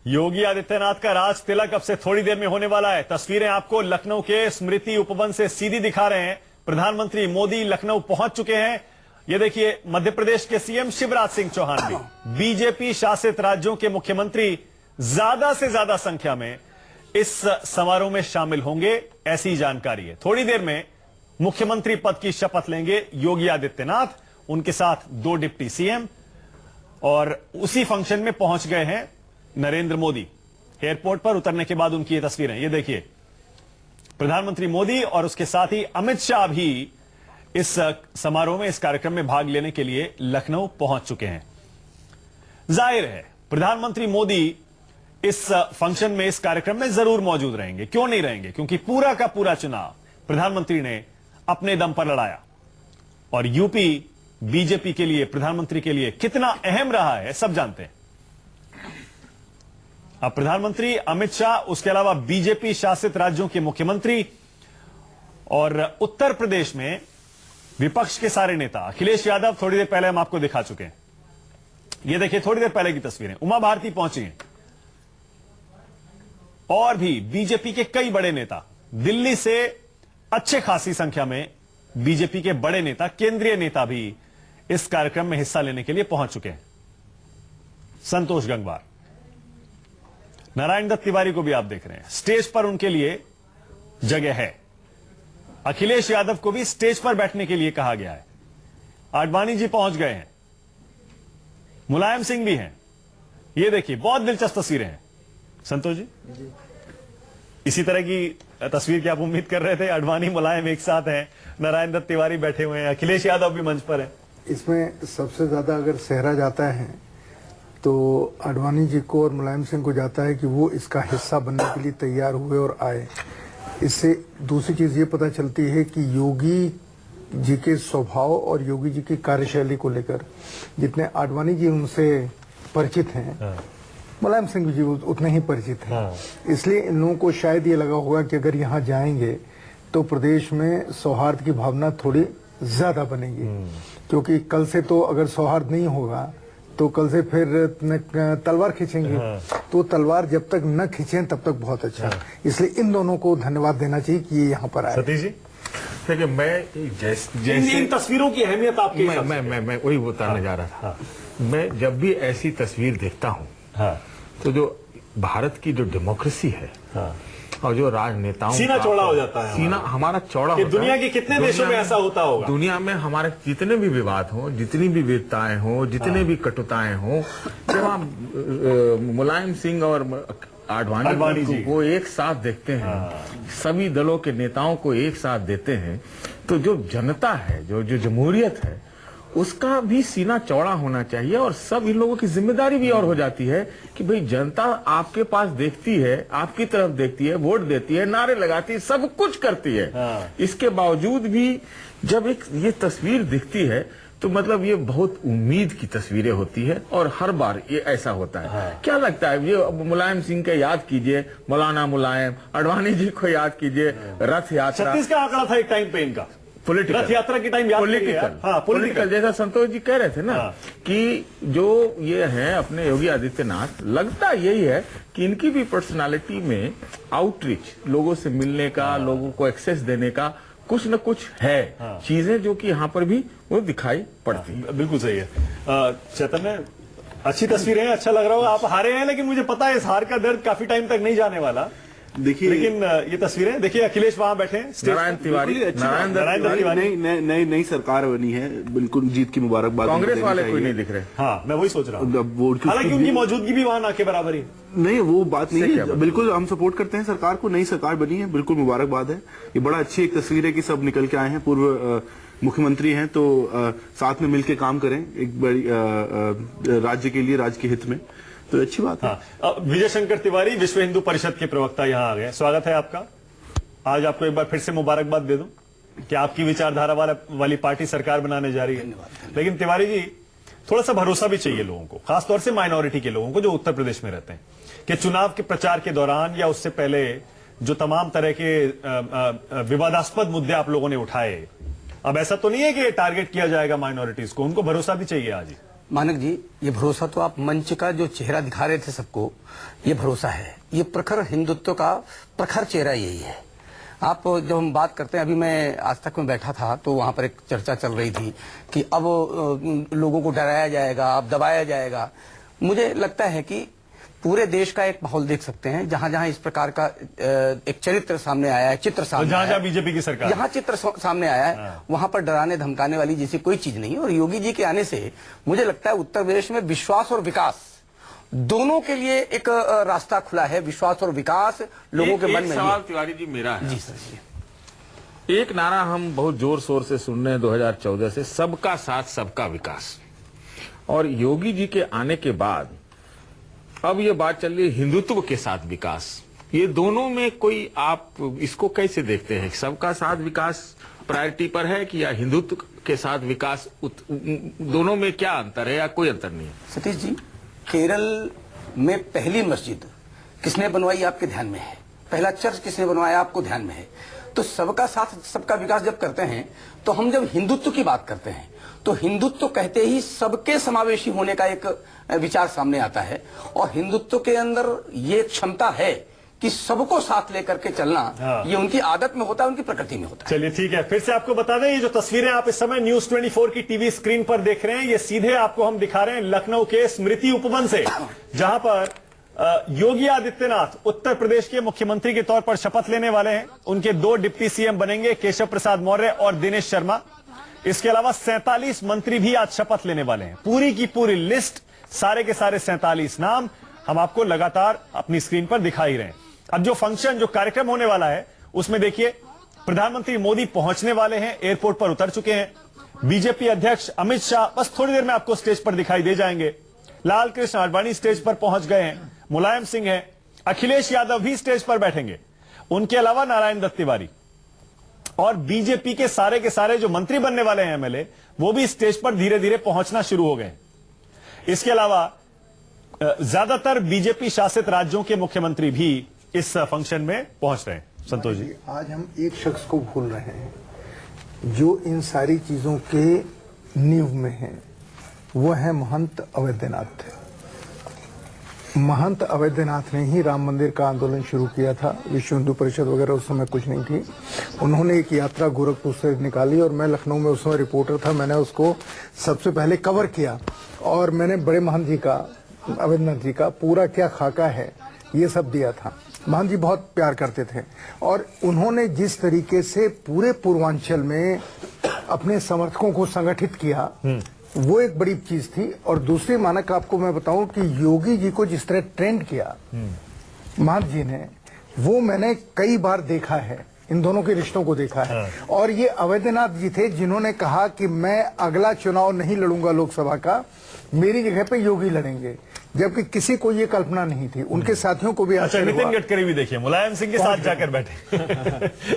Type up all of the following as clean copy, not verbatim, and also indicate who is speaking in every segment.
Speaker 1: योगी आदित्यनाथ का राज तिलक अब से थोड़ी देर में होने वाला है। तस्वीरें आपको लखनऊ के स्मृति उपवन से सीधी दिखा रहे हैं। प्रधानमंत्री मोदी लखनऊ पहुंच चुके हैं। ये देखिए, मध्य प्रदेश के सीएम शिवराज सिंह चौहान भी, बीजेपी शासित राज्यों के मुख्यमंत्री ज्यादा से ज्यादा संख्या में इस समारोह में शामिल होंगे, ऐसी जानकारी है। थोड़ी देर में मुख्यमंत्री पद की शपथ लेंगे योगी आदित्यनाथ, उनके साथ 2 डिप्टी सीएम, और उसी फंक्शन में पहुंच गए हैं नरेंद्र मोदी। एयरपोर्ट पर उतरने के बाद उनकी ये तस्वीरें, ये देखिए, प्रधानमंत्री मोदी और उसके साथ ही अमित शाह भी इस समारोह में, इस कार्यक्रम में भाग लेने के लिए लखनऊ पहुंच चुके हैं। जाहिर है प्रधानमंत्री मोदी इस फंक्शन में, इस कार्यक्रम में जरूर मौजूद रहेंगे। क्यों नहीं रहेंगे? क्योंकि पूरा का पूरा चुनाव प्रधानमंत्री ने अपने दम पर लड़ाया, और यूपी बीजेपी के लिए, प्रधानमंत्री के लिए कितना अहम रहा है सब जानते हैं। अब प्रधानमंत्री अमित शाह, उसके अलावा बीजेपी शासित राज्यों के मुख्यमंत्री और उत्तर प्रदेश में विपक्ष के सारे नेता, अखिलेश यादव थोड़ी देर पहले हम आपको दिखा चुके हैं। ये देखिए, थोड़ी देर पहले की तस्वीरें, उमा भारती पहुंची हैं, और भी बीजेपी के कई बड़े नेता, दिल्ली से अच्छे खासी संख्या में बीजेपी के बड़े नेता, केंद्रीय नेता भी इस कार्यक्रम में हिस्सा लेने के लिए पहुंच चुके हैं। संतोष गंगवार, नारायण दत्त तिवारी को भी आप देख रहे हैं, स्टेज पर उनके लिए जगह है। अखिलेश यादव को भी स्टेज पर बैठने के लिए कहा गया है। आडवाणी जी पहुंच गए हैं, मुलायम सिंह भी हैं। ये देखिए, बहुत दिलचस्प तस्वीरें हैं। संतोष जी, इसी तरह की तस्वीर की आप उम्मीद कर रहे थे? आडवाणी मुलायम एक साथ हैं, नारायण दत्त तिवारी बैठे हुए हैं, अखिलेश यादव भी मंच पर है।
Speaker 2: इसमें सबसे ज्यादा अगर सहरा जाता है तो आडवाणी जी को और मुलायम सिंह को जाता है कि वो इसका हिस्सा बनने के लिए तैयार हुए और आए। इससे दूसरी चीज ये पता चलती है कि योगी जी के स्वभाव और योगी जी की कार्यशैली को लेकर जितने आडवाणी जी उनसे परिचित हैं, मुलायम सिंह जी उतने ही परिचित हैं। इसलिए इन लोगों को शायद ये लगा होगा कि अगर यहाँ जाएंगे तो प्रदेश में सौहार्द की भावना थोड़ी ज्यादा बनेगी, क्योंकि कल से तो अगर सौहार्द नहीं होगा तो कल से फिर तलवार खींचेंगे, तो तलवार जब तक न खींचें तब तक बहुत अच्छा। इसलिए इन दोनों को धन्यवाद देना चाहिए कि ये यहाँ पर आए।
Speaker 1: सतीश जी,
Speaker 3: देखिए, मैं जैसे
Speaker 1: इन तस्वीरों की अहमियत आपके
Speaker 3: मैं वही बताने जा रहा था। मैं जब भी ऐसी तस्वीर देखता हूँ, तो जो भारत की जो डेमोक्रेसी है, और जो राजनेताओं
Speaker 1: सीना चौड़ा हो जाता है,
Speaker 3: सीना हमारा चौड़ा होता है।
Speaker 1: दुनिया के कितने देशों में ऐसा होता होगा?
Speaker 3: दुनिया में हमारे जितने भी विवाद हों, जितनी भी विविधताएं हों, जितने भी कटुताएं हों, जब आप मुलायम सिंह और आडवाणी जी को एक साथ देखते हैं, सभी दलों के नेताओं को एक साथ देते हैं, तो जो जनता है, जो जमहूरियत है, उसका भी सीना चौड़ा होना चाहिए। और सब इन लोगों की जिम्मेदारी भी और हो जाती है कि भाई जनता आपके पास देखती है, आपकी तरफ देखती है, वोट देती है, नारे लगाती है, सब कुछ करती है। इसके बावजूद भी जब एक ये तस्वीर दिखती है तो मतलब ये बहुत उम्मीद की तस्वीरें होती है, और हर बार ये ऐसा होता है। क्या लगता है, ये मुलायम सिंह का याद कीजिए, मौलाना मुलायम, आडवाणी जी को याद कीजिए, रथ यात्रा।
Speaker 1: 36 का आंकड़ा था एक टाइम पे इनका,
Speaker 3: पॉलिटिकल
Speaker 1: रथ यात्रा की टाइम याद
Speaker 3: पॉलिटिकल, जैसा संतोष जी कह रहे थे ना, कि जो ये है अपने योगी आदित्यनाथ, लगता यही है कि इनकी भी पर्सनालिटी में आउटरीच, लोगों से मिलने का, लोगों को एक्सेस देने का कुछ न कुछ है, चीजें जो कि यहाँ पर भी वो दिखाई पड़ती है।
Speaker 1: बिल्कुल सही है। चैतन्य, अच्छी तस्वीर है, अच्छा लग रहा होगा। आप हारे हैं, लेकिन मुझे पता है इस हार का दर्द काफी टाइम तक नहीं जाने वाला।
Speaker 4: देखिए,
Speaker 1: लेकिन ये तस्वीरें देखिए, अखिलेश वहां बैठे हैं,
Speaker 3: नारायण तिवारी,
Speaker 4: नई सरकार बनी है, बिल्कुल जीत की मुबारकबाद।
Speaker 3: कांग्रेस वाले कोई नहीं दिख रहे।
Speaker 1: हाँ, मैं वही सोच रहा हूँ, हालांकि उनकी मौजूदगी भी वहां ना के बराबर ही।
Speaker 4: नहीं, वो बात नहीं है, बिल्कुल हम सपोर्ट करते हैं सरकार को। नई सरकार बनी है, बिल्कुल मुबारकबाद है। ये बड़ा अच्छी एक तस्वीर है कि सब निकल के आए हैं, पूर्व मुख्यमंत्री हैं, तो साथ में मिलकर काम करें एक बड़ी राज्य के लिए, राज्य के हित में, तो अच्छी बात है।
Speaker 1: विजय शंकर तिवारी, विश्व हिंदू परिषद के प्रवक्ता यहाँ आ गए, स्वागत है आपका। आज आपको एक बार फिर से मुबारकबाद दे दूं कि आपकी विचारधारा वाली पार्टी सरकार बनाने जा रही है। लेकिन तिवारी जी, थोड़ा सा भरोसा भी चाहिए लोगों को, खासतौर से माइनॉरिटी के लोगों को जो उत्तर प्रदेश में रहते हैं, कि चुनाव के प्रचार के दौरान या उससे पहले जो तमाम तरह के विवादास्पद मुद्दे आप लोगों ने उठाए, अब ऐसा तो नहीं है कि टारगेट किया जाएगा माइनॉरिटीज को, उनको भरोसा भी चाहिए आज ही।
Speaker 5: मानक जी, ये भरोसा तो आप मंच का जो चेहरा दिखा रहे थे सबको, ये भरोसा है। ये प्रखर हिंदुत्व का प्रखर चेहरा यही है। आप जब हम बात करते हैं, अभी मैं आज तक में बैठा था तो वहां पर एक चर्चा चल रही थी कि अब लोगों को डराया जाएगा, अब दबाया जाएगा। मुझे लगता है कि पूरे देश का एक माहौल देख सकते हैं, जहां जहां इस प्रकार का एक चरित्र सामने आया है, चित्र सामने आया है,
Speaker 1: बीजेपी की सरकार,
Speaker 5: जहां चित्र सामने आया है, वहां पर डराने धमकाने वाली जैसी कोई चीज नहीं है। और योगी जी के आने से मुझे लगता है उत्तर प्रदेश में विश्वास और विकास दोनों के लिए एक रास्ता खुला है। विश्वास और विकास लोगों के मन में।
Speaker 3: सवाल तिवारी जी मेरा है।
Speaker 5: जी सर जी।
Speaker 3: एक नारा हम बहुत जोर शोर से सुन रहे हैं 2014 से, सबका साथ सबका विकास। और योगी जी के आने के बाद अब ये बात चल रही है हिंदुत्व के साथ विकास। ये दोनों में कोई आप इसको कैसे देखते हैं? सबका साथ विकास प्रायोरिटी पर है कि या हिंदुत्व के साथ विकास? दोनों में क्या अंतर है या कोई अंतर नहीं है?
Speaker 5: सतीश जी, केरल में पहली मस्जिद किसने बनवाई आपके ध्यान में है? पहला चर्च किसने बनवाया आपको ध्यान में है? तो सबका साथ सबका विकास जब करते हैं तो हम जब हिंदुत्व की बात करते हैं तो हिंदुत्व कहते ही सबके समावेशी होने का एक विचार सामने आता है। और हिंदुत्व के अंदर ये क्षमता है कि सबको साथ लेकर के चलना, ये उनकी आदत में होता है, उनकी प्रकृति में होता है।
Speaker 1: चलिए ठीक है, फिर से आपको बता दें, ये जो तस्वीरें आप इस समय न्यूज 24 की टीवी स्क्रीन पर देख रहे हैं, ये सीधे आपको हम दिखा रहे हैं लखनऊ के स्मृति उपवन से, जहां पर योगी आदित्यनाथ उत्तर प्रदेश के मुख्यमंत्री के तौर पर शपथ लेने वाले हैं। उनके 2 डिप्टी सीएम बनेंगे, केशव प्रसाद मौर्य और दिनेश शर्मा। इसके अलावा 47 मंत्री भी आज शपथ लेने वाले हैं। पूरी की पूरी लिस्ट, सारे के सारे 47 नाम हम आपको लगातार अपनी स्क्रीन पर दिखा ही रहे हैं। अब जो फंक्शन, जो कार्यक्रम होने वाला है, उसमें देखिए प्रधानमंत्री मोदी पहुंचने वाले हैं, एयरपोर्ट पर उतर चुके हैं। बीजेपी अध्यक्ष अमित शाह बस थोड़ी देर में आपको स्टेज पर दिखाई दे जाएंगे। लाल कृष्ण आडवाणी स्टेज पर पहुंच गए हैं, मुलायम सिंह हैं, अखिलेश यादव भी स्टेज पर बैठेंगे। उनके अलावा नारायण दत्त तिवारी और बीजेपी के सारे जो मंत्री बनने वाले हैं, एमएलए, वो भी स्टेज पर धीरे धीरे पहुंचना शुरू हो गए। इसके अलावा ज्यादातर बीजेपी शासित राज्यों के मुख्यमंत्री भी इस फंक्शन में पहुंच रहे हैं। संतोष जी,
Speaker 2: आज हम एक शख्स को भूल रहे हैं जो इन सारी चीजों के नींव में है, वो है महंत अवैधनाथ। महंत अवैधनाथ ने ही राम मंदिर का आंदोलन शुरू किया था। विश्व हिंदू परिषद वगैरह उस समय कुछ नहीं थी। उन्होंने एक यात्रा गोरखपुर से निकाली और मैं लखनऊ में उस समय रिपोर्टर था। मैंने उसको सबसे पहले कवर किया और मैंने बड़े महंत जी का, अवैधनाथ जी का पूरा क्या खाका है ये सब दिया था। महंत जी बहुत प्यार करते थे और उन्होंने जिस तरीके से पूरे पूर्वांचल में अपने समर्थकों को संगठित किया, वो एक बड़ी चीज थी। और दूसरी मानक आपको मैं बताऊं कि योगी जी को जिस तरह ट्रेंड किया महंत जी ने, वो मैंने कई बार देखा है, इन दोनों के रिश्तों को देखा है। और ये अवैधनाथ जी थे जिन्होंने कहा कि मैं अगला चुनाव नहीं लड़ूंगा लोकसभा का, मेरी जगह पे योगी लड़ेंगे, जबकि किसी को ये कल्पना नहीं थी। उनके साथियों को भी
Speaker 1: अच्छा, नितिन गडकरी भी देखिए मुलायम सिंह के साथ जाकर बैठे।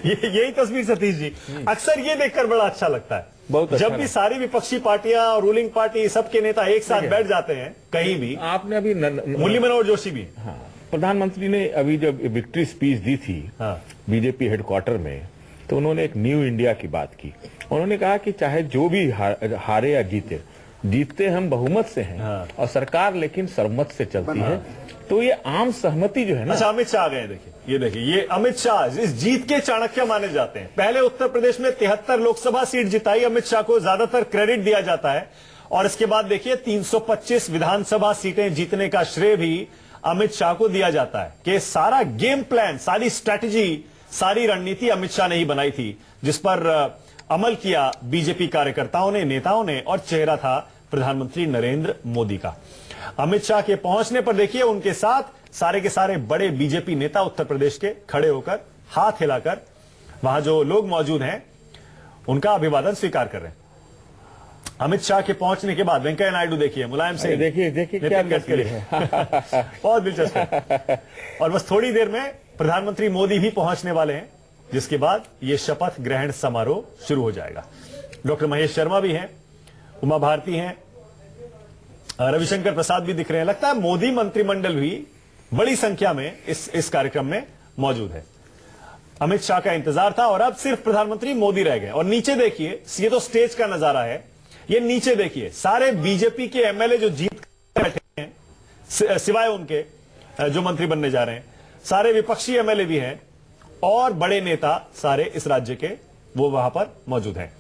Speaker 1: यही तस्वीर सतीश जी, अक्सर ये देखकर बड़ा अच्छा लगता है।
Speaker 3: बहुत अच्छा
Speaker 1: जब भी सारी विपक्षी पार्टियां और रूलिंग पार्टी सबके नेता एक साथ बैठ जाते हैं कहीं भी।
Speaker 3: आपने अभी
Speaker 1: मुरली मनोहर जोशी भी,
Speaker 3: प्रधानमंत्री ने अभी जब विक्ट्री स्पीच दी थी बीजेपी हेडक्वार्टर में, तो उन्होंने एक न्यू इंडिया की बात की। उन्होंने कहा कि चाहे जो भी हारे या जीतते हम बहुमत से हैं और सरकार लेकिन सर्वमत से चलती है। तो ये आम सहमति जो है ना।
Speaker 1: अच्छा, अमित शाह आ गए, देखिए ये अमित शाह इस जीत के चाणक्य माने जाते हैं। पहले उत्तर प्रदेश में 73 लोकसभा सीट जिताई, अमित शाह को ज्यादातर क्रेडिट दिया जाता है। और इसके बाद देखिए 325 विधानसभा सीटें जीतने का श्रेय भी अमित शाह को दिया जाता है कि सारा गेम प्लान, सारी स्ट्रैटेजी, सारी रणनीति अमित शाह ने ही बनाई थी, जिस पर अमल किया बीजेपी कार्यकर्ताओं ने, नेताओं ने, और चेहरा था प्रधानमंत्री नरेंद्र मोदी का। अमित शाह के पहुंचने पर देखिए उनके साथ सारे के सारे बड़े बीजेपी नेता उत्तर प्रदेश के खड़े होकर, हाथ हिलाकर, वहां जो लोग मौजूद हैं उनका अभिवादन स्वीकार कर रहे हैं। अमित शाह के पहुंचने के बाद वेंकैया नायडू देखिए, मुलायम सिंह,
Speaker 3: देखिए क्या
Speaker 1: गडकरी है। बहुत दिलचस्प है। और बस थोड़ी देर में प्रधानमंत्री मोदी भी पहुंचने वाले हैं, जिसके बाद ये शपथ ग्रहण समारोह शुरू हो जाएगा। डॉक्टर महेश शर्मा भी हैं, उमा भारती हैं, रविशंकर प्रसाद भी दिख रहे हैं। लगता है मोदी मंत्रिमंडल भी बड़ी संख्या में इस कार्यक्रम में मौजूद है। अमित शाह का इंतजार था और अब सिर्फ प्रधानमंत्री मोदी रह गए। और नीचे देखिए, ये तो स्टेज का नजारा है, ये नीचे देखिए, सारे बीजेपी के एमएलए जो जीत कर बैठे हैं, सिवाय उनके जो मंत्री बनने जा रहे हैं, सारे विपक्षी एमएलए भी हैं और बड़े नेता सारे इस राज्य के वो वहां पर मौजूद हैं।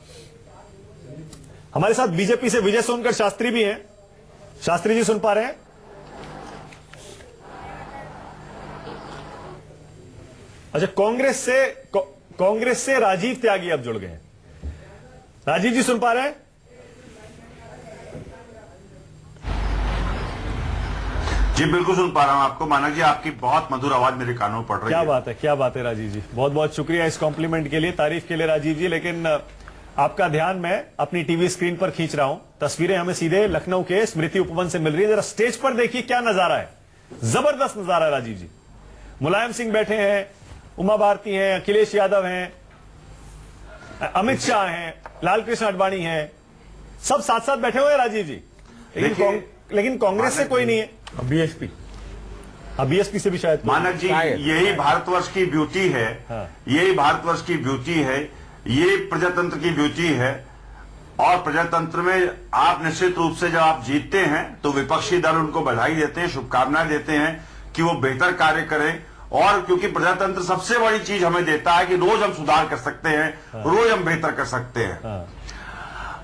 Speaker 1: हमारे साथ बीजेपी से विजय सोनकर शास्त्री भी हैं। शास्त्री जी सुन पा रहे हैं? अच्छा, कांग्रेस से राजीव त्यागी अब जुड़ गए हैं। राजीव जी सुन पा रहे हैं?
Speaker 6: जी बिल्कुल सुन पा रहा हूं आपको। मानक जी, आपकी बहुत मधुर आवाज मेरे कानों में पड़ रही है।
Speaker 1: क्या बात है राजीव जी, बहुत बहुत शुक्रिया इस कॉम्प्लीमेंट के लिए, तारीफ के लिए राजीव जी। लेकिन आपका ध्यान मैं अपनी टीवी स्क्रीन पर खींच रहा हूं। तस्वीरें हमें सीधे लखनऊ के स्मृति उपवन से मिल रही है। जरा स्टेज पर देखिए क्या नजारा है, जबरदस्त नजारा है राजीव जी। मुलायम सिंह बैठे हैं, उमा भारती हैं, अखिलेश यादव हैं, अमित शाह हैं, लाल कृष्ण आडवाणी हैं, सब साथ साथ बैठे हुए हैं राजीव जी। लेकिन कांग्रेस से कोई नहीं है। बीएसपी से भी शायद।
Speaker 6: मानक जी, यही भारतवर्ष की ब्यूटी है।
Speaker 1: हाँ।
Speaker 6: यही भारतवर्ष की ब्यूटी है, ये प्रजातंत्र की ब्यूटी है। और प्रजातंत्र में आप निश्चित रूप से जब आप जीतते हैं तो विपक्षी दल उनको बधाई देते हैं, शुभकामनाएं देते हैं कि वो बेहतर कार्य करें। और क्योंकि प्रजातंत्र सबसे बड़ी चीज हमें देता है कि रोज हम सुधार कर सकते हैं, रोज हम बेहतर कर सकते हैं।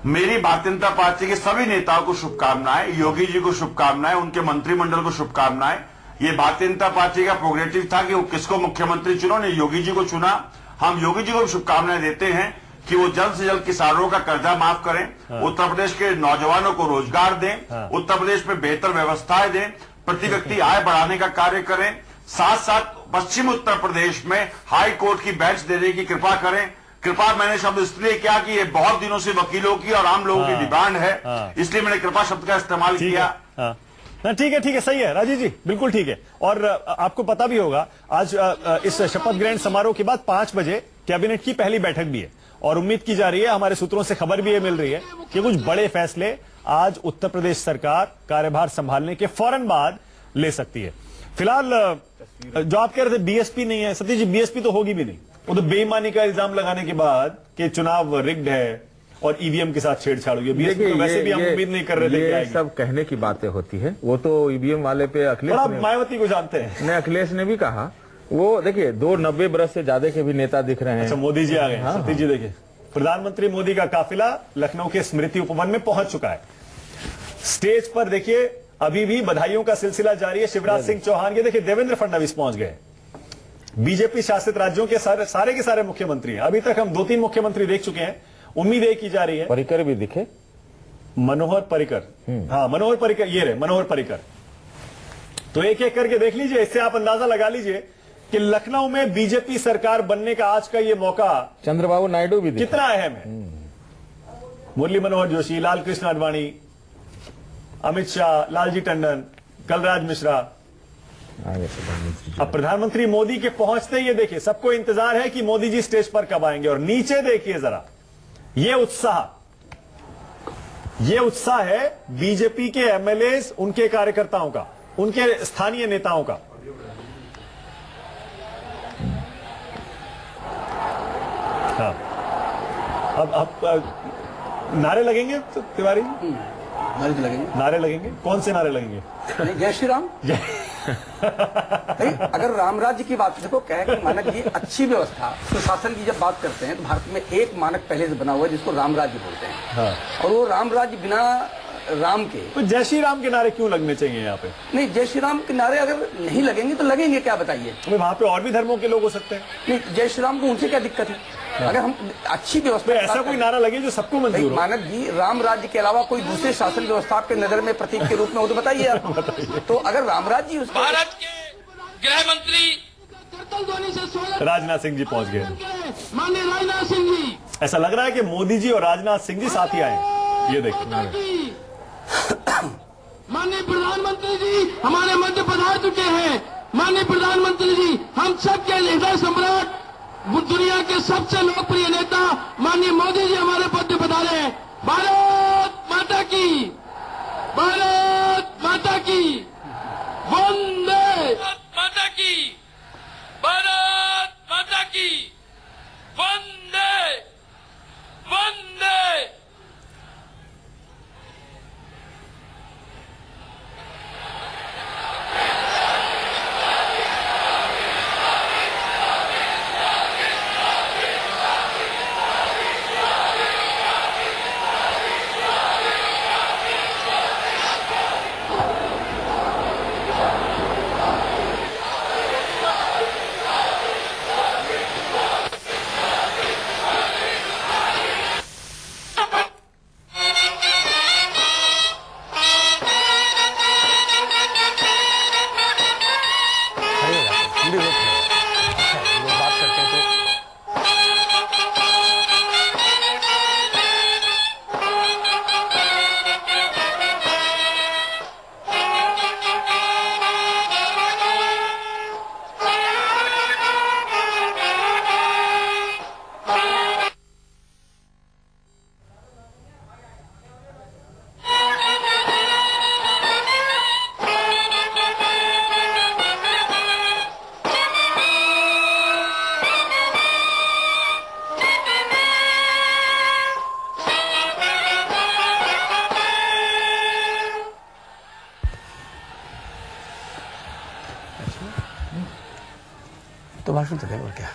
Speaker 6: मेरी भारतीय जनता पार्टी के सभी नेताओं को शुभकामनाएं, योगी जी को शुभकामनाएं, उनके मंत्रिमंडल को शुभकामनाएं। ये भारतीय जनता पार्टी का प्रोग्रेटिव था कि वो किसको मुख्यमंत्री चुनो, ने योगी जी को चुना। हम योगी जी को शुभकामनाएं देते हैं कि वो जल्द से जल्द किसानों का कर्जा माफ करें, उत्तर प्रदेश के नौजवानों को रोजगार दें, उत्तर प्रदेश में बेहतर व्यवस्थाएं दें, प्रति व्यक्ति आय बढ़ाने का कार्य करें, साथ साथ पश्चिम उत्तर प्रदेश में हाई कोर्ट की बेंच देने की कृपा करें। कृपा मैंने शब्द इसलिए किया कि ये बहुत दिनों से वकीलों की और आम लोगों की डिमांड है, इसलिए मैंने कृपा शब्द का इस्तेमाल किया।
Speaker 1: ठीक है, सही है राजीव जी, बिल्कुल ठीक है। और आपको पता भी होगा आज इस शपथ ग्रहण समारोह के बाद 5 बजे कैबिनेट की पहली बैठक भी है और उम्मीद की जा रही है, हमारे सूत्रों से खबर भी ये मिल रही है कि कुछ बड़े फैसले आज उत्तर प्रदेश सरकार कार्यभार संभालने के फौरन बाद ले सकती है। फिलहाल जो आप कह रहे थे बीएसपी नहीं है, सतीश जी बीएसपी तो होगी भी नहीं। वो तो बेईमानी का इल्जाम लगाने के बाद कि चुनाव रिग्ड है और ईवीएम के साथ छेड़छाड़ हुई है, बीएसपी तो वैसे भी हम उम्मीद नहीं कर रहे थे।
Speaker 3: ये सब कहने की बातें होती है, वो तो ईवीएम वाले पे अखिलेश,
Speaker 1: आप मायावती को जानते हैं,
Speaker 3: ने अखिलेश ने भी कहा। वो देखिए 90 बरस से ज्यादा के भी नेता दिख रहे हैं।
Speaker 1: अच्छा, मोदी जी आ गए।
Speaker 3: हाँ,
Speaker 1: सतीश जी देखिए, प्रधानमंत्री मोदी का काफिला लखनऊ के स्मृति उपवन में पहुंच चुका है। स्टेज पर देखिए अभी भी बधाइयों का सिलसिला जारी है। शिवराज सिंह चौहान, ये देखिए देवेंद्र फडणवीस पहुंच गए। बीजेपी शासित राज्यों के सारे के सारे मुख्यमंत्री हैं। अभी तक हम 2-3 मुख्यमंत्री देख चुके हैं। उम्मीद एक की जा रही है,
Speaker 3: पर्रिकर भी दिखे,
Speaker 1: मनोहर पर्रिकर, हाँ मनोहर पर्रिकर, ये रहे मनोहर पर्रिकर। तो एक एक करके देख लीजिए, इससे आप अंदाजा लगा लीजिए कि लखनऊ में बीजेपी सरकार बनने का आज का ये मौका
Speaker 3: चंद्रबाबू नायडू भी
Speaker 1: कितना अहम है। मुरली मनोहर जोशी, लाल कृष्ण आडवाणी, अमित शाह, लालजी टंडन, कलराज मिश्रा। अब प्रधानमंत्री मोदी के पहुंचते ये देखिए, सबको इंतजार है कि मोदी जी स्टेज पर कब आएंगे। और नीचे देखिए जरा, ये उत्साह है बीजेपी के एमएलए, उनके कार्यकर्ताओं का, उनके स्थानीय नेताओं का। हाँ, अब नारे लगेंगे तो तिवारी, नारे लगेंगे। कौन से नारे लगेंगे?
Speaker 5: जय श्री राम। अगर राम राज्य की बात देखो, कहे कि मानक जी अच्छी व्यवस्था सुशासन की जब बात करते हैं तो भारत में एक मानक पहले से बना हुआ है जिसको राम राज्य बोलते हैं।
Speaker 1: हाँ।
Speaker 5: और वो राम राज्य बिना राम के,
Speaker 1: तो जय श्री राम के नारे क्यों लगने चाहिए यहाँ पे?
Speaker 5: नहीं, जय श्री राम के नारे अगर नहीं लगेंगे तो लगेंगे क्या बताइए?
Speaker 1: वहां पे और भी धर्मों के लोग हो सकते हैं।
Speaker 5: नहीं, जय श्री राम को उनसे क्या दिक्कत है? अगर हम अच्छी व्यवस्था,
Speaker 1: ऐसा कोई नारा लगे जो सबको मंजूर हो।
Speaker 5: मानक जी, राम राज्य के अलावा कोई दूसरे शासन व्यवस्था आपके नजर में प्रतीक के रूप में हो तो बताइए आप। तो अगर राम राज्य,
Speaker 7: भारत के गृह मंत्री
Speaker 1: राजनाथ सिंह जी पहुंच गए।
Speaker 7: माननीय राजनाथ सिंह जी,
Speaker 1: ऐसा लग रहा है कि मोदी जी और राजनाथ सिंह जी साथ ही आए। ये देखिए,
Speaker 7: माननीय प्रधानमंत्री जी हमारे मध्य पधार चुके हैं। माननीय प्रधानमंत्री जी, हम सबके हृदय सम्राट, दुनिया के सबसे लोकप्रिय नेता माननीय मोदी जी हमारे मध्य पधारे हैं। भारत माता की, भारत माता की, वंदे माता की, भारत माता की, वंदे वंदे
Speaker 5: भाषण तो दें और क्या।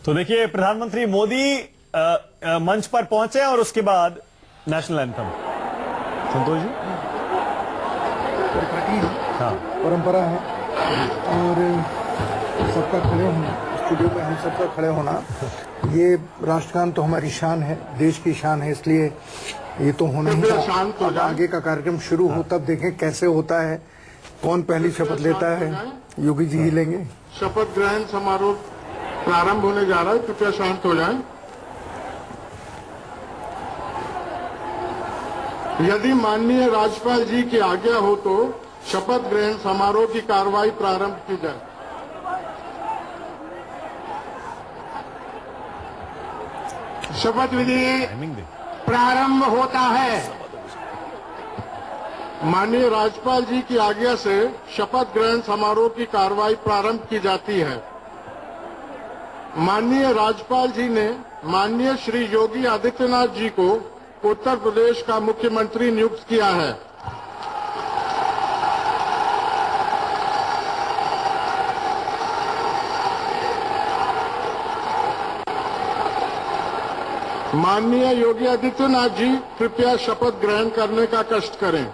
Speaker 1: तो देखिए प्रधानमंत्री मोदी मंच पर पहुंचे और उसके बाद नेशनल एंथम। संतोष जी,
Speaker 2: हाँ, परंपरा है और सबका खड़े होना, स्टूडियो में हम सबका खड़े होना, ये राष्ट्रगान तो हमारी शान है, देश की शान है, इसलिए ये तो होना ही है। अब आगे का कार्यक्रम शुरू हो तब देखें कैसे होता है, कौन पहली शपथ लेता है। योगी जी ही लेंगे।
Speaker 7: शपथ ग्रहण समारोह प्रारंभ होने जा रहा है, कृपया शांत हो जाएं। यदि माननीय राज्यपाल जी की आज्ञा हो तो शपथ ग्रहण समारोह की कार्रवाई प्रारंभ की जाए। शपथ विधि प्रारंभ होता है। माननीय राज्यपाल जी की आज्ञा से शपथ ग्रहण समारोह की कार्रवाई प्रारंभ की जाती है। माननीय राज्यपाल जी ने माननीय श्री योगी आदित्यनाथ जी को उत्तर प्रदेश का मुख्यमंत्री नियुक्त किया है। माननीय योगी आदित्यनाथ जी कृपया शपथ ग्रहण करने का कष्ट करें।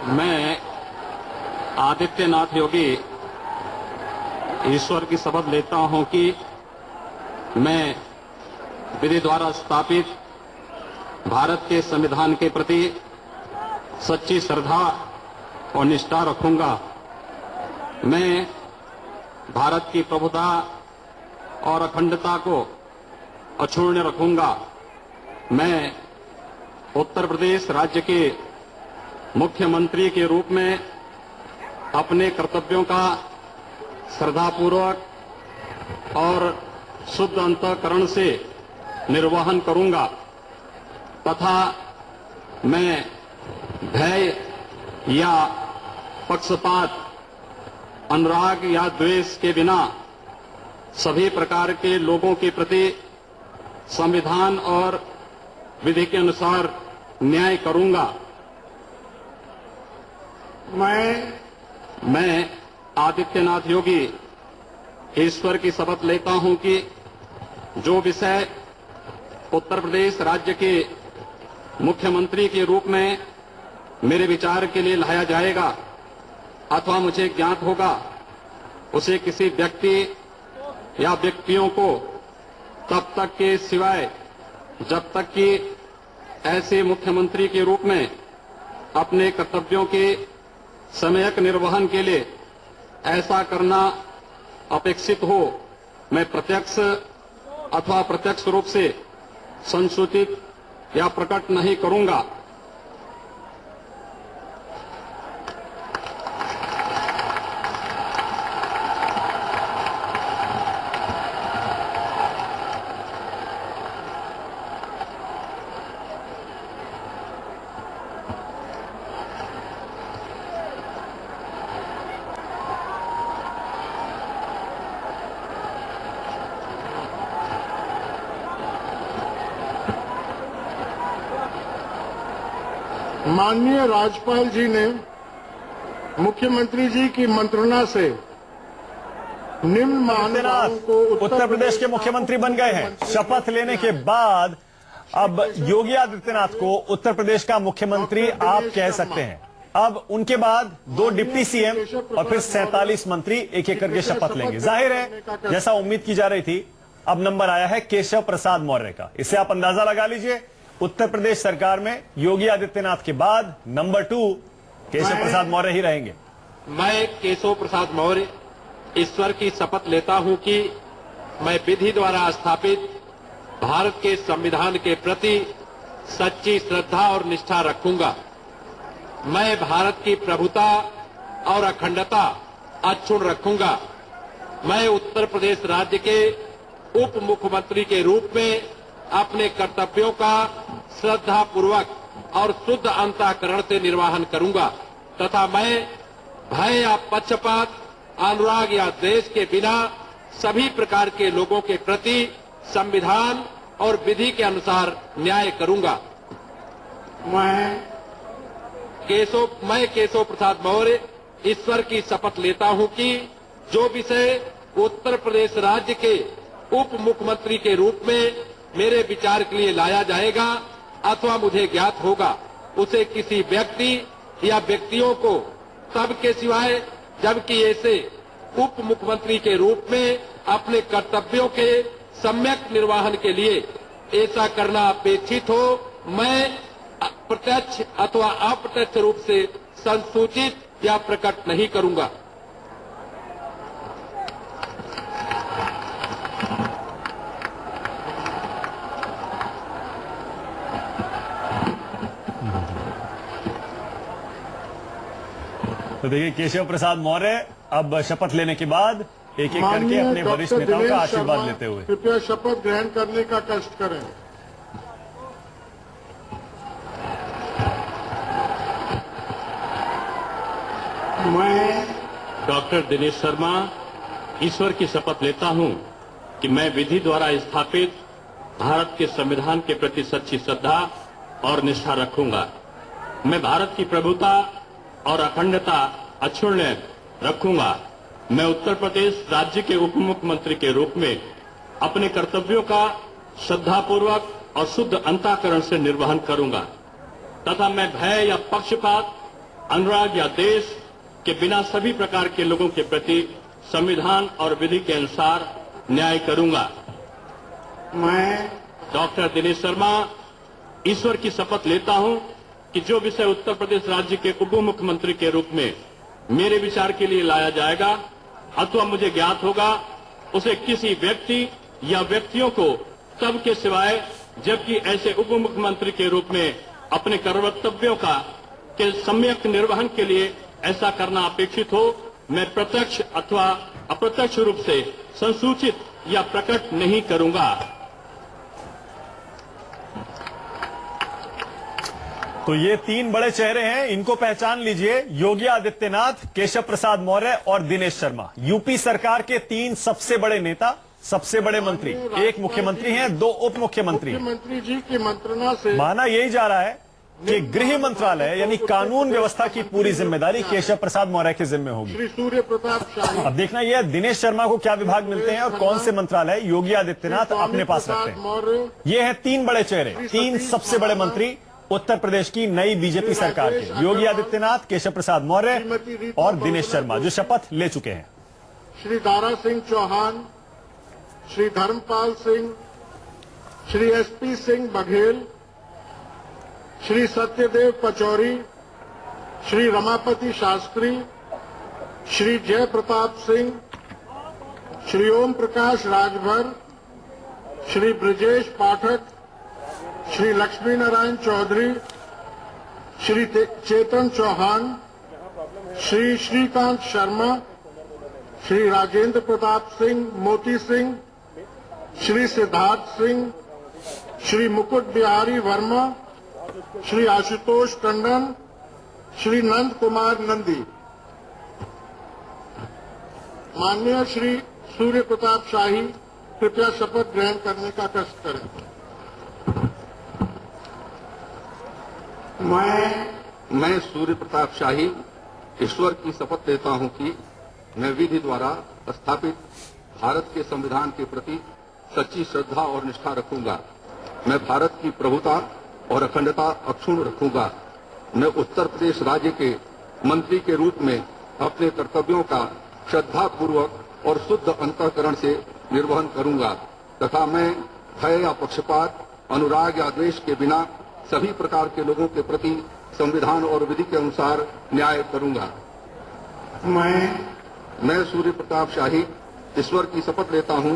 Speaker 8: मैं आदित्यनाथ योगी ईश्वर की शपथ लेता हूं कि मैं विधि द्वारा स्थापित भारत के संविधान के प्रति सच्ची श्रद्धा और निष्ठा रखूंगा। मैं भारत की प्रभुता और अखंडता को अक्षुण्ण रखूंगा। मैं उत्तर प्रदेश राज्य के मुख्यमंत्री के रूप में अपने कर्तव्यों का श्रद्धापूर्वक और शुद्ध अंतःकरण से निर्वहन करूंगा तथा मैं भय या पक्षपात, अनुराग या द्वेष के बिना सभी प्रकार के लोगों के प्रति संविधान और विधि के अनुसार न्याय करूंगा। मैं आदित्यनाथ योगी ईश्वर की शपथ लेता हूं कि जो विषय उत्तर प्रदेश राज्य के मुख्यमंत्री के रूप में मेरे विचार के लिए लाया जाएगा अथवा मुझे ज्ञात होगा, उसे किसी व्यक्ति या व्यक्तियों को तब तक के सिवाय जब तक कि ऐसे मुख्यमंत्री के रूप में अपने कर्तव्यों के सम्यक निर्वहन के लिए ऐसा करना अपेक्षित हो, मैं प्रत्यक्ष अथवा प्रत्यक्ष रूप से संसूचित या प्रकट नहीं करूंगा।
Speaker 7: माननीय राज्यपाल जी ने मुख्यमंत्री जी की मंत्रणा से निम्न मानदंडों को
Speaker 1: उत्तर प्रदेश के मुख्यमंत्री बन गए हैं। शपथ लेने के बाद अब योगी आदित्यनाथ को उत्तर प्रदेश का मुख्यमंत्री आप कह सकते हैं। अब उनके बाद 2 डिप्टी सीएम और फिर 47 मंत्री एक एक करके शपथ लेंगे। जाहिर है जैसा उम्मीद की जा रही थी, अब नंबर आया है केशव प्रसाद मौर्य का। इससे आप अंदाजा लगा लीजिए, उत्तर प्रदेश सरकार में योगी आदित्यनाथ के बाद नंबर 2 केशव प्रसाद मौर्य ही रहेंगे।
Speaker 8: मैं केशव प्रसाद मौर्य ईश्वर की शपथ लेता हूं कि मैं विधि द्वारा स्थापित भारत के संविधान के प्रति सच्ची श्रद्धा और निष्ठा रखूंगा। मैं भारत की प्रभुता और अखंडता अक्षुण्ण रखूंगा। मैं उत्तर प्रदेश राज्य के उप मुख्यमंत्री के रूप में अपने कर्तव्यों का श्रद्धापूर्वक और शुद्ध अंतःकरण से निर्वहन करूंगा। तथा मैं भय या पक्षपात, अनुराग या द्वेष के बिना सभी प्रकार के लोगों के प्रति संविधान और विधि के अनुसार न्याय करूंगा। मैं केशव प्रसाद मौर्य ईश्वर की शपथ लेता हूं कि जो विषय उत्तर प्रदेश राज्य के उप मुख्यमंत्री के रूप में मेरे विचार के लिए लाया जाएगा अथवा मुझे ज्ञात होगा, उसे किसी व्यक्ति या व्यक्तियों को तब के सिवाय जबकि ऐसे उप मुख्यमंत्री के रूप में अपने कर्तव्यों के सम्यक निर्वहन के लिए ऐसा करना अपेक्षित हो, मैं प्रत्यक्ष अथवा अप्रत्यक्ष रूप से संसूचित या प्रकट नहीं करूंगा।
Speaker 1: तो देखिए केशव प्रसाद मौर्य अब शपथ लेने के बाद एक एक करके अपने वरिष्ठ नेताओं का आशीर्वाद लेते हुए
Speaker 7: कृपया शपथ ग्रहण करने का कष्ट करें।
Speaker 8: मैं डॉक्टर दिनेश शर्मा ईश्वर की शपथ लेता हूं कि मैं विधि द्वारा स्थापित भारत के संविधान के प्रति सच्ची श्रद्धा और निष्ठा रखूंगा। मैं भारत की प्रभुता और अखंडता अक्षुण्ण रखूंगा। मैं उत्तर प्रदेश राज्य के उप मुख्यमंत्री के रूप में अपने कर्तव्यों का श्रद्धापूर्वक और शुद्ध अंतःकरण से निर्वहन करूंगा तथा मैं भय या पक्षपात, अनुराग या देश के बिना सभी प्रकार के लोगों के प्रति संविधान और विधि के अनुसार न्याय करूंगा। मैं डॉक्टर दिनेश शर्मा ईश्वर की शपथ लेता हूं कि जो विषय उत्तर प्रदेश राज्य के उप मुख्यमंत्री के रूप में मेरे विचार के लिए लाया जाएगा अथवा मुझे ज्ञात होगा, उसे किसी व्यक्ति या व्यक्तियों को तब के सिवाय जबकि ऐसे उप मुख्यमंत्री के रूप में अपने कर्तव्यों का के सम्यक निर्वहन के लिए ऐसा करना अपेक्षित हो, मैं प्रत्यक्ष अथवा अप्रत्यक्ष रूप से संसूचित या प्रकट नहीं करूंगा।
Speaker 1: तो ये तीन बड़े चेहरे हैं, इनको पहचान लीजिए, योगी आदित्यनाथ, केशव प्रसाद मौर्य और दिनेश शर्मा। यूपी सरकार के तीन सबसे बड़े नेता, सबसे बड़े मंत्री, एक मुख्यमंत्री हैं, दो उप मुख्यमंत्री हैं।
Speaker 7: मुख्यमंत्री जी की मंत्रणा से
Speaker 1: माना यही जा रहा है कि गृह मंत्रालय यानी कानून व्यवस्था की पूरी जिम्मेदारी केशव प्रसाद मौर्य के जिम्मे होगी।
Speaker 7: श्री सूर्य प्रताप शाही,
Speaker 1: अब देखना यह दिनेश शर्मा को क्या विभाग मिलते हैं और कौन से मंत्रालय योगी आदित्यनाथ अपने पास रखते हैं।
Speaker 7: मौर्य,
Speaker 1: ये हैं तीन बड़े चेहरे, तीन सबसे बड़े मंत्री उत्तर प्रदेश की नई बीजेपी सरकार के, योगी आदित्यनाथ, केशव प्रसाद मौर्य और दिनेश शर्मा, जो शपथ ले चुके हैं।
Speaker 7: श्री दारा सिंह चौहान, श्री धर्मपाल सिंह, श्री एसपी सिंह बघेल, श्री सत्यदेव पचौरी, श्री रमापति शास्त्री, श्री जय प्रताप सिंह, श्री ओम प्रकाश राजभर, श्री ब्रजेश पाठक, श्री लक्ष्मी नारायण चौधरी, श्री चेतन चौहान, श्री श्रीकांत शर्मा, श्री राजेंद्र प्रताप सिंह मोती सिंह, श्री सिद्धार्थ सिंह, श्री मुकुट बिहारी वर्मा, श्री आशुतोष टंडन, श्री नंद कुमार नंदी। माननीय श्री सूर्य प्रताप शाही कृपया शपथ ग्रहण करने का कष्ट करें।
Speaker 9: मैं सूर्य प्रताप शाही ईश्वर की शपथ लेता हूं कि मैं विधि द्वारा स्थापित भारत के संविधान के प्रति सच्ची श्रद्धा और निष्ठा रखूंगा। मैं भारत की प्रभुता और अखंडता अक्षुण्ण रखूंगा। मैं उत्तर प्रदेश राज्य के मंत्री के रूप में अपने कर्तव्यों का श्रद्धापूर्वक और शुद्ध अंतःकरण से निर्वहन करूंगा तथा मैं भय या पक्षपात, अनुराग या द्वेष के बिना सभी प्रकार के लोगों के प्रति संविधान और विधि के अनुसार न्याय करूंगा। मैं सूर्य प्रताप शाही ईश्वर की शपथ लेता हूं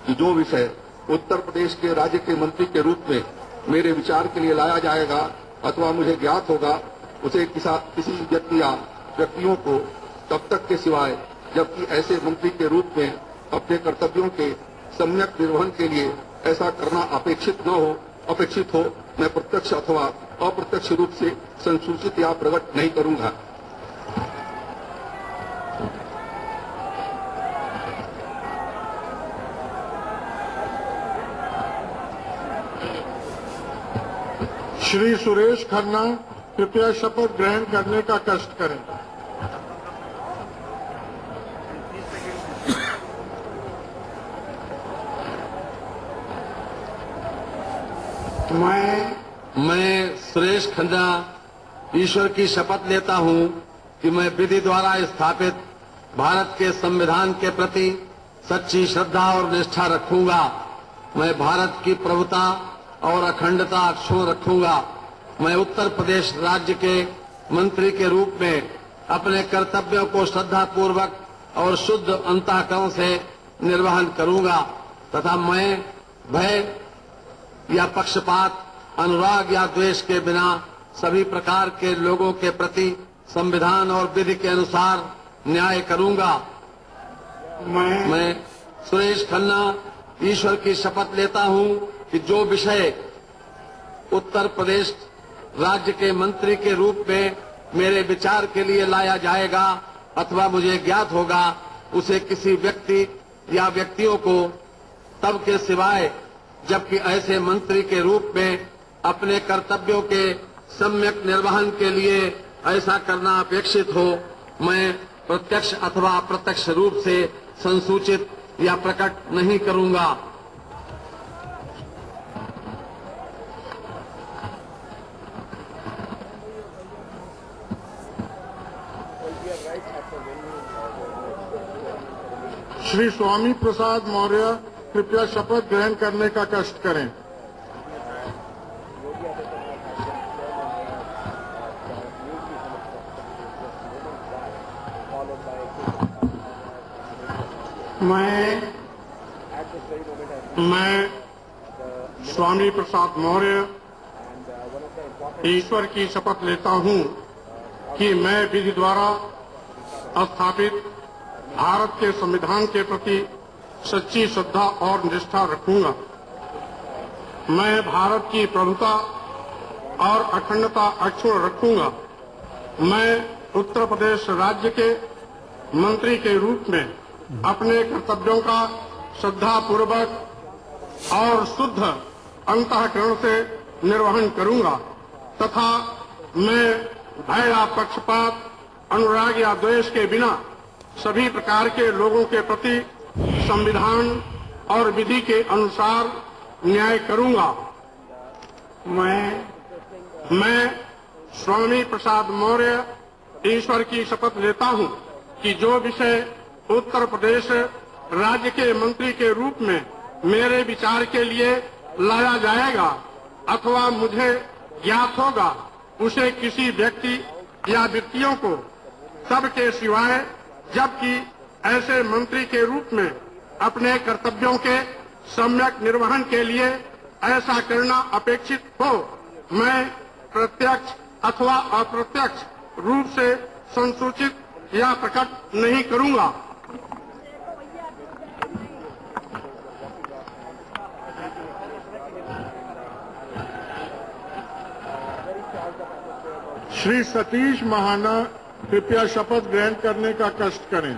Speaker 9: कि जो विषय उत्तर प्रदेश के राज्य के मंत्री के रूप में मेरे विचार के लिए लाया जाएगा अथवा मुझे ज्ञात होगा, उसे किसी व्यक्ति या व्यक्तियों को तब तक के सिवाय जबकि ऐसे मंत्री के रूप में अपने कर्तव्यों के सम्यक निर्वहन के लिए ऐसा करना अपेक्षित हो, मैं प्रत्यक्ष अथवा अप्रत्यक्ष रूप से संसूचित या प्रकट नहीं करूंगा।
Speaker 10: श्री सुरेश खन्ना कृपया शपथ ग्रहण करने का कष्ट करें।
Speaker 9: मैं सुरेश खन्ना ईश्वर की शपथ लेता हूं कि मैं विधि द्वारा स्थापित भारत के संविधान के प्रति सच्ची श्रद्धा और निष्ठा रखूंगा। मैं भारत की प्रभुता और अखंडता अक्षुण्ण रखूंगा। मैं उत्तर प्रदेश राज्य के मंत्री के रूप में अपने कर्तव्यों को श्रद्धापूर्वक और शुद्ध अंतःकरण से निर्वहन करूंगा तथा मैं भय या पक्षपात, अनुराग या द्वेष के बिना सभी प्रकार के लोगों के प्रति संविधान और विधि के अनुसार न्याय करूंगा। मैं सुरेश खन्ना ईश्वर की शपथ लेता हूं कि जो विषय उत्तर प्रदेश राज्य के मंत्री के रूप में मेरे विचार के लिए लाया जाएगा अथवा मुझे ज्ञात होगा, उसे किसी व्यक्ति या व्यक्तियों को तब के सिवाय जबकि ऐसे मंत्री के रूप में अपने कर्तव्यों के सम्यक निर्वहन के लिए ऐसा करना अपेक्षित हो, मैं प्रत्यक्ष अथवा अप्रत्यक्ष रूप से संसूचित या प्रकट नहीं करूंगा।
Speaker 10: श्री स्वामी प्रसाद मौर्य कृपया शपथ ग्रहण करने का कष्ट करें। मैं स्वामी प्रसाद मौर्य ईश्वर की शपथ लेता हूं कि मैं विधि द्वारा स्थापित भारत के संविधान के प्रति सच्ची श्रद्धा और निष्ठा रखूंगा। मैं भारत की प्रभुता और अखंडता अक्षुण्ण रखूंगा। मैं उत्तर प्रदेश राज्य के मंत्री के रूप में अपने कर्तव्यों का श्रद्धापूर्वक और शुद्ध अंतःकरण से निर्वहन करूंगा तथा मैं भय या पक्षपात, अनुराग या द्वेष के बिना सभी प्रकार के लोगों के प्रति संविधान और विधि के अनुसार न्याय करूंगा। मैं स्वामी प्रसाद मौर्य ईश्वर की शपथ लेता हूं कि जो विषय उत्तर प्रदेश राज्य के मंत्री के रूप में मेरे विचार के लिए लाया जाएगा अथवा मुझे ज्ञात होगा, उसे किसी व्यक्ति या व्यक्तियों को सबके सिवाय जबकि ऐसे मंत्री के रूप में अपने कर्तव्यों के सम्यक निर्वहन के लिए ऐसा करना अपेक्षित हो, मैं प्रत्यक्ष अथवा अप्रत्यक्ष रूप से संसूचित या प्रकट नहीं करूंगा। श्री सतीश महाना कृपया शपथ ग्रहण करने का कष्ट करें।